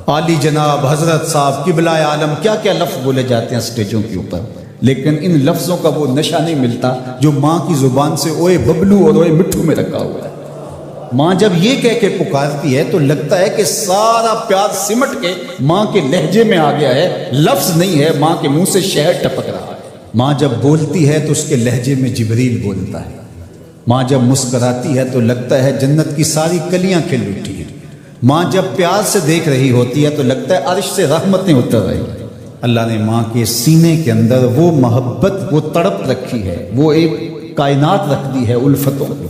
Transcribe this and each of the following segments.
عالی جناب حضرت صاحب قبلہ عالم کیا کیا لفظ بولے جاتے ہیں سٹیجوں کے اوپر، لیکن ان لفظوں کا وہ نشہ نہیں ملتا جو ماں کی زبان سے اوئے ببلو اور اوئے مٹھو میں رکھا ہوا ہے۔ ماں جب یہ کہہ کے پکارتی ہے تو لگتا ہے کہ سارا پیار سمٹ کے ماں کے لہجے میں آ گیا ہے، لفظ نہیں ہے، ماں کے منہ سے شہد ٹپک رہا ہے۔ ماں جب بولتی ہے تو اس کے لہجے میں جبریل بولتا ہے۔ ماں جب مسکراتی ہے تو لگتا ہے جنت کی ساری کلیاں کھل اٹھی ہیں۔ ماں جب پیار سے دیکھ رہی ہوتی ہے تو لگتا ہے عرش سے رحمتیں اتر رہی ہیں۔ اللہ نے ماں کے سینے کے اندر وہ محبت، وہ تڑپ رکھی ہے، وہ ایک کائنات رکھ دی ہے الفتوں کی،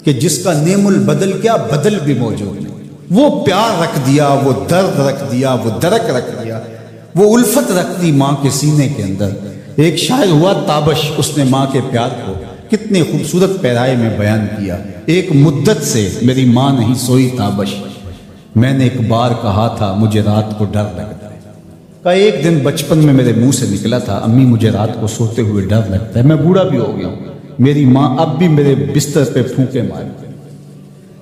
کہ جس کا نعم البدل کیا بدل بھی موجود نہیں۔ وہ پیار رکھ دیا، وہ درد رکھ دیا، وہ درک رکھ دیا، وہ الفت رکھ دی ماں کے سینے کے اندر۔ ایک شاعر ہوا تابش، اس نے ماں کے پیار کو کتنے خوبصورت پیرائے میں بیان کیا۔ ایک مدت سے میری ماں نہیں سوئی تابش، میں نے ایک بار کہا تھا مجھے رات کو ڈر لگتا ہے۔ کہ ایک دن بچپن میں میرے منہ سے نکلا تھا امی مجھے رات کو سوتے ہوئے ڈر لگتا ہے۔ میں بوڑھا بھی ہو گیا ہوں، میری ماں اب بھی میرے بستر پہ پھونکے مارتی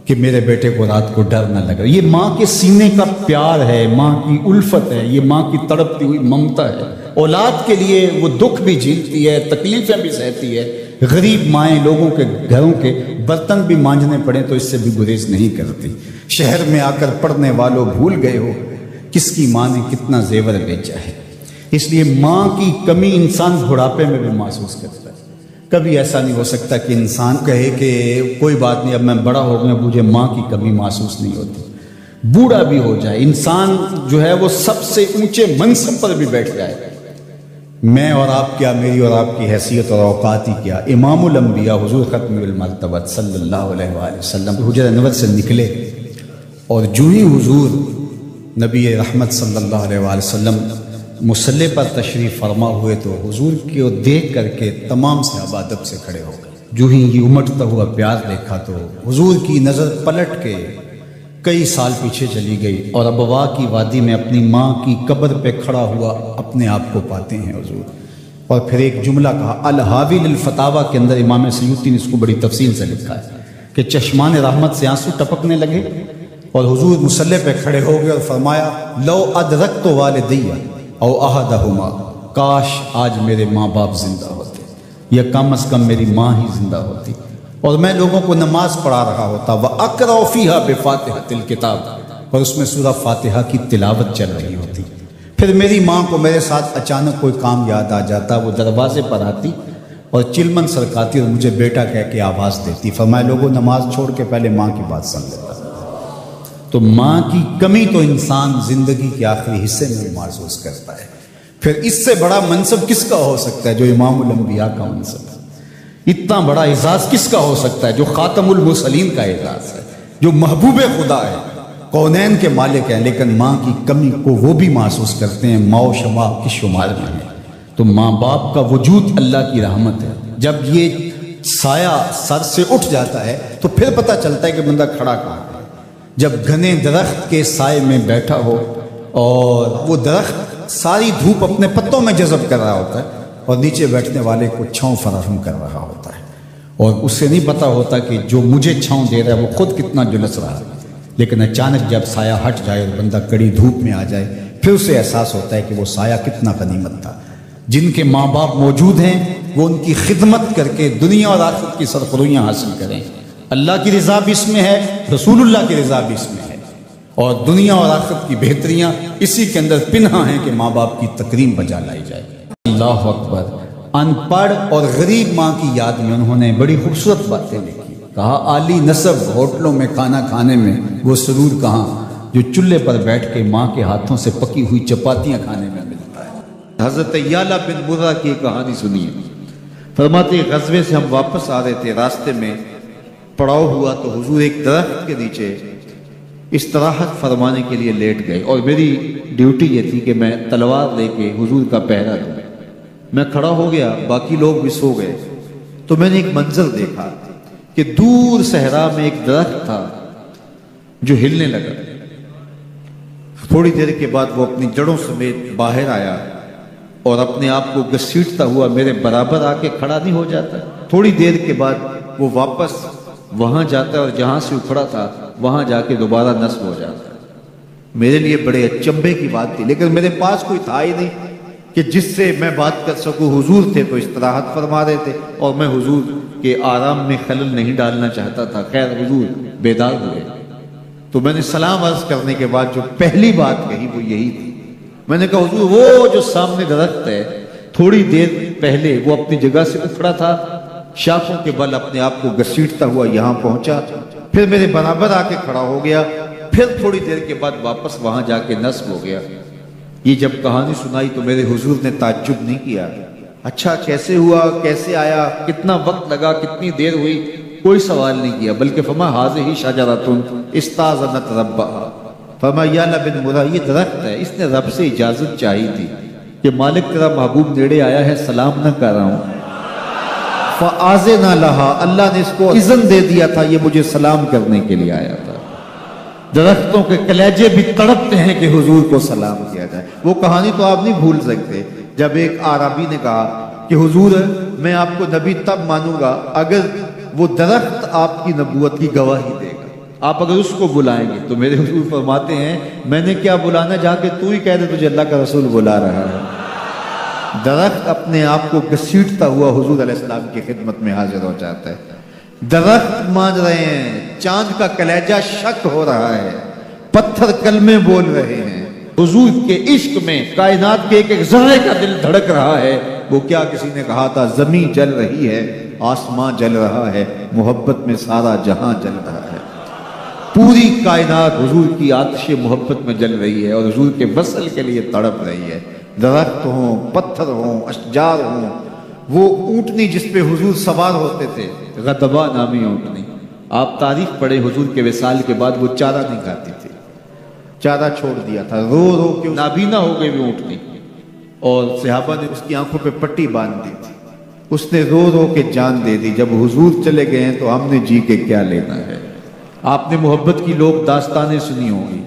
کہ میرے بیٹے کو رات کو ڈر نہ لگا۔ یہ ماں کے سینے کا پیار ہے، ماں کی الفت ہے، یہ ماں کی تڑپتی ہوئی ممتا ہے۔ اولاد کے لیے وہ دکھ بھی جھیلتی ہے، تکلیفیں بھی سہتی ہے۔ غریب مائیں لوگوں کے گھروں کے برتن بھی مانجنے پڑیں تو اس سے بھی گریز نہیں کرتی۔ شہر میں آ کر پڑھنے والوں بھول گئے ہو کس کی ماں نے کتنا زیور بیچا ہے۔ اس لیے ماں کی کمی انسان بڑھاپے میں بھی محسوس کرتا ہے۔ کبھی ایسا نہیں ہو سکتا کہ انسان کہے کہ کوئی بات نہیں اب میں بڑا ہو گیا مجھے ماں کی کمی محسوس نہیں ہوتی۔ بوڑھا بھی ہو جائے انسان جو ہے وہ سب سے اونچے منصب پر بھی بیٹھ جائے، میں اور آپ کیا، میری اور آپ کی حیثیت اور اوقات ہی کیا۔ امام الانبیاء حضور ختم المرتبہ صلی اللہ علیہ وآلہ وسلم حجرہ انور سے نکلے اور جو ہی حضور نبی رحمت صلی اللہ علیہ وآلہ وسلم مصلی پر تشریف فرما ہوئے تو حضور کو دیکھ کر کے تمام صحابہ ادب سے کھڑے ہو گئے۔ جو ہی یہ امٹتا ہوا پیار دیکھا تو حضور کی نظر پلٹ کے کئی سال پیچھے چلی گئی اور ابوا کی وادی میں اپنی ماں کی قبر پہ کھڑا ہوا اپنے آپ کو پاتے ہیں حضور۔ اور پھر ایک جملہ کہا، الحاوی للفتاوی کے اندر امام سیوطی نے اس کو بڑی تفصیل سے لکھا ہے کہ چشمان رحمت سے آنسو ٹپکنے لگے اور حضور مصلی پہ کھڑے ہو گئے اور فرمایا لو ادرکت والدی او احدہما، کاش آج میرے ماں باپ زندہ ہوتے یا کم از کم میری ماں ہی زندہ ہوتی اور میں لوگوں کو نماز پڑھا رہا ہوتا۔ وَأَقْرَأُ فِيهَا بِفَاتِحَةِ الْكِتَابِ، اور اس میں سورہ فاتحہ کی تلاوت چل رہی ہوتی۔ پھر میری ماں کو میرے ساتھ اچانک کوئی کام یاد آ جاتا، وہ دروازے پر آتی اور چلمن سرکاتی اور مجھے بیٹا کہہ کے آواز دیتی۔ فرمایا لوگوں نماز چھوڑ کے پہلے ماں کی بات سن لیتا۔ تو ماں کی کمی تو انسان زندگی کے آخری حصے میں محسوس کرتا ہے۔ پھر اس سے بڑا منصب کس کا ہو سکتا ہے جو امام الانبیاء کا منصب ہے؟ اتنا بڑا اعزاز کس کا ہو سکتا ہے جو خاتم المرسلین کا اعزاز ہے، جو محبوب خدا ہے، کونین کے مالک ہیں، لیکن ماں کی کمی کو وہ بھی محسوس کرتے ہیں، ماں و شمع کی شمار میں ہے۔ تو ماں باپ کا وجود اللہ کی رحمت ہے۔ جب یہ سایہ سر سے اٹھ جاتا ہے تو پھر پتہ چلتا ہے کہ بندہ کھڑا کہاں ہے۔ جب گھنے درخت کے سائے میں بیٹھا ہو اور وہ درخت ساری دھوپ اپنے پتوں میں جذب کر رہا ہوتا ہے اور نیچے بیٹھنے والے کو چھاؤں فراہم کر رہا ہوتا ہے، اور اس سے نہیں پتہ ہوتا کہ جو مجھے چھاؤں دے رہا ہے وہ خود کتنا جلس رہا ہے، لیکن اچانک جب سایہ ہٹ جائے اور بندہ کڑی دھوپ میں آ جائے پھر اسے احساس ہوتا ہے کہ وہ سایہ کتنا غنیمت تھا۔ جن کے ماں باپ موجود ہیں وہ ان کی خدمت کر کے دنیا اور آخرت کی سرخرویاں حاصل کریں۔ اللہ کی رضا بھی اس میں ہے، رسول اللہ کی رضا بھی اس میں ہے، اور دنیا اور آخرت کی بہتریاں اسی کے اندر پنہاں ہیں کہ ماں باپ کی تکریم بجا لائی جائے۔ اللہ اکبر۔ ان پڑھ اور غریب ماں کی یاد میں انہوں نے بڑی خوبصورت باتیں لکھی۔ کہا عالی نسب ہوٹلوں میں کھانا کھانے میں وہ سرور کہاں جو چولہے پر بیٹھ کے ماں کے ہاتھوں سے پکی ہوئی چپاتیاں کھانے میں ملتا ہے۔ حضرت یعلہ بن مرہ کی کہانی سنیے۔ فرماتے غزوے سے ہم واپس آ رہے تھے، راستے میں پڑاؤ ہوا تو حضور ایک درخت کے نیچے استراحت فرمانے کے لیے لیٹ گئے، اور میری ڈیوٹی یہ تھی کہ میں تلوار لے کے حضور کا پہرا دوں۔ میں کھڑا ہو گیا، باقی لوگ بھی سو گئے، تو میں نے ایک منظر دیکھا کہ دور صحرا میں ایک درخت تھا جو ہلنے لگا۔ تھوڑی دیر کے بعد وہ اپنی جڑوں سمیت باہر آیا اور اپنے آپ کو گھسیٹتا ہوا میرے برابر آ کے کھڑا نہیں ہو جاتا۔ تھوڑی دیر کے بعد وہ واپس وہاں جاتا ہے اور جہاں سے اکھڑا تھا وہاں جا کے دوبارہ نصب ہو جاتا ہے۔ میرے لیے بڑے اچنبے کی بات تھی، لیکن میرے پاس کوئی تھا ہی نہیں کہ جس سے میں بات کر سکوں۔ حضور تھے تو استراحت فرما رہے تھے اور میں حضور کے آرام میں خلل نہیں ڈالنا چاہتا تھا۔ خیر حضور بیدار ہوئے تو میں نے سلام عرض کرنے کے بعد جو پہلی بات کہی وہ یہی تھی، میں نے کہا حضور وہ جو سامنے درخت ہے تھوڑی دیر پہلے وہ اپنی جگہ سے اکھڑا تھا، شاخوں کے بل اپنے آپ کو گھسیٹتا ہوا یہاں پہنچا، پھر میرے برابر آ کے کھڑا ہو گیا، پھر تھوڑی دیر کے بعد واپس وہاں جا کے نصب ہو گیا۔ یہ جب کہانی سنائی تو میرے حضور نے تعجب نہیں کیا، اچھا کیسے ہوا، کیسے آیا، کتنا وقت لگا، کتنی دیر ہوئی، کوئی سوال نہیں کیا، بلکہ فرمایا ہاذہ شجرۃ استاذنت ربھا، فرمایا یا بن مرہ یہ درخت ہے، اس نے رب سے اجازت چاہی تھی کہ مالک تیرا محبوب نیڑے آیا ہے، سلام نہ کر رہا ہوں، فآذن لہا، اللہ نے اس کو اذن دے دیا تھا یہ مجھے سلام کرنے کے لیے آیا تھا۔ درختوں کے کلیجے بھی تڑپتے ہیں کہ حضور کو سلام کیا جائے۔ وہ کہانی تو آپ نہیں بھول سکتے جب ایک عربی نے کہا کہ حضور میں آپ کو نبی تب مانوں گا اگر وہ درخت آپ کی نبوت کی گواہی دے گا، آپ اگر اس کو بلائیں گے۔ تو میرے حضور فرماتے ہیں میں نے کیا بلانا، جا کے تو ہی کہہ دے تجھے اللہ کا رسول بلا رہا ہے۔ درخت اپنے آپ کو گھسیٹتا ہوا حضور علیہ السلام کی خدمت میں حاضر ہو جاتا ہے۔ درخت مان رہے ہیں، چاند کا کلیجہ شک ہو رہا ہے، پتھر کلمے بول رہے ہیں، حضور کے عشق میں کائنات کے ایک ایک ذرے کا دل دھڑک رہا ہے۔ وہ کیا کسی نے کہا تھا زمین جل رہی ہے، آسمان جل رہا ہے، محبت میں سارا جہاں جل رہا ہے۔ پوری کائنات حضور کی آتش محبت میں جل رہی ہے اور حضور کے وصل کے لیے تڑپ رہی ہے۔ درخت ہوں، پتھر ہوں، اشجار ہوں، وہ اونٹنی جس پہ حضور سوار ہوتے تھے، غدبہ نامی اونٹنی، آپ تاریخ پڑھیں حضور کے وصال کے بعد وہ چارہ نہیں کھاتی تھی، چارہ چھوڑ دیا تھا، رو رو کے نابینا ہو گئی وہ اونٹنی، اور صحابہ نے اس کی آنکھوں پہ پٹی باندھ دی تھی، اس نے رو رو کے جان دے دی۔ جب حضور چلے گئے ہیں تو ہم نے جی کے کیا لینا ہے۔ آپ نے محبت کی لوگ داستانیں سنی ہوں گی،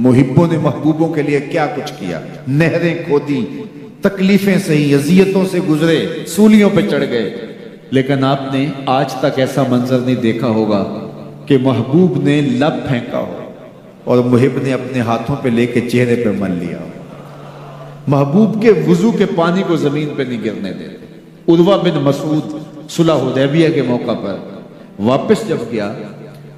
محبوں نے محبوبوں کے لیے کیا کچھ کیا، نہریں کھودی، تکلیفیں سہی، اذیتوں سے گزرے، سولیوں پہ چڑھ گئے، لیکن آپ نے آج تک ایسا منظر نہیں دیکھا ہوگا کہ محبوب نے لب پھینکا ہو اور محب نے اپنے ہاتھوں پہ لے کے چہرے پہ مل لیا ہو۔ محبوب کے وضو کے پانی کو زمین پہ نہیں گرنے دیتے۔ عروہ بن مسعود صلح حدیبیہ کے موقع پر واپس جب گیا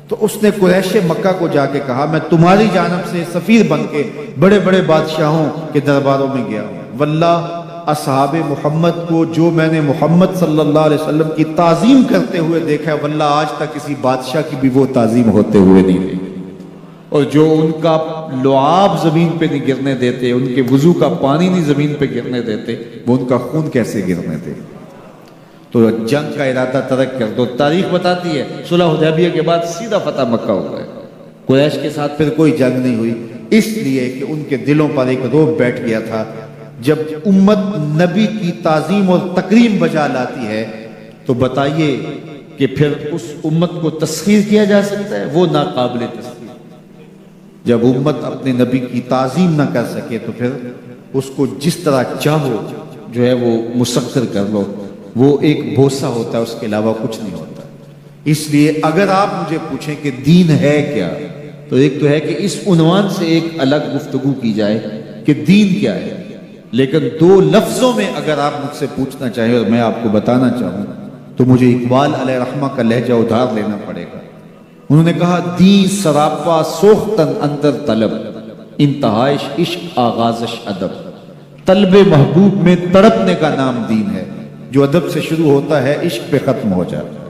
تو اس نے قریش مکہ کو جا کے کہا میں تمہاری جانب سے سفیر بن کے بڑے بڑے بادشاہوں کے درباروں میں گیا ہوں، واللہ اصحاب محمد کو جو میں نے محمد صلی اللہ علیہ وسلم کی تعظیم کرتے ہوئے دیکھا ہے، واللہ آج تک کسی بادشاہ کی بھی وہ تعظیم ہوتے ہوئے نہیں دیکھی، اور جو ان کا لعاب زمین پہ نہیں گرنے دیتے، ان کے وضو کا پانی نہیں زمین پہ گرنے دیتے، وہ ان کا خون کیسے گرنے دے۔ تو جنگ کا ارادہ ترک کر دو۔ تاریخ بتاتی ہے صلح حدیبیہ کے بعد سیدھا فتح مکہ ہوا ہے، قریش کے ساتھ پھر کوئی جنگ نہیں ہوئی، اس لیے کہ ان کے دلوں پر ایک روب بیٹھ گیا تھا۔ جب امت نبی کی تعظیم اور تکریم بجا لاتی ہے تو بتائیے کہ پھر اس امت کو تسخیر کیا جا سکتا ہے؟ وہ ناقابل تسخیر۔ جب امت اپنے نبی کی تعظیم نہ کر سکے تو پھر اس کو جس طرح چاہو جو ہے وہ مسخر کر لو، وہ ایک بوسہ ہوتا ہے، اس کے علاوہ کچھ نہیں ہوتا۔ اس لیے اگر آپ مجھے پوچھیں کہ دین ہے کیا، تو ایک تو ہے کہ اس عنوان سے ایک الگ گفتگو کی جائے کہ دین کیا ہے، لیکن دو لفظوں میں اگر آپ مجھ سے پوچھنا چاہیں اور میں آپ کو بتانا چاہوں تو مجھے اقبال علیہ رحمہ کا لہجہ ادھار لینا پڑے گا۔ انہوں نے کہا دین سراپا سوختن اندر طلب، انتہائش عشق آغازش ادب، طلب محبوب میں تڑپنے کا نام دین ہے، جو ادب سے شروع ہوتا ہے عشق پہ ختم ہو جاتا ہے۔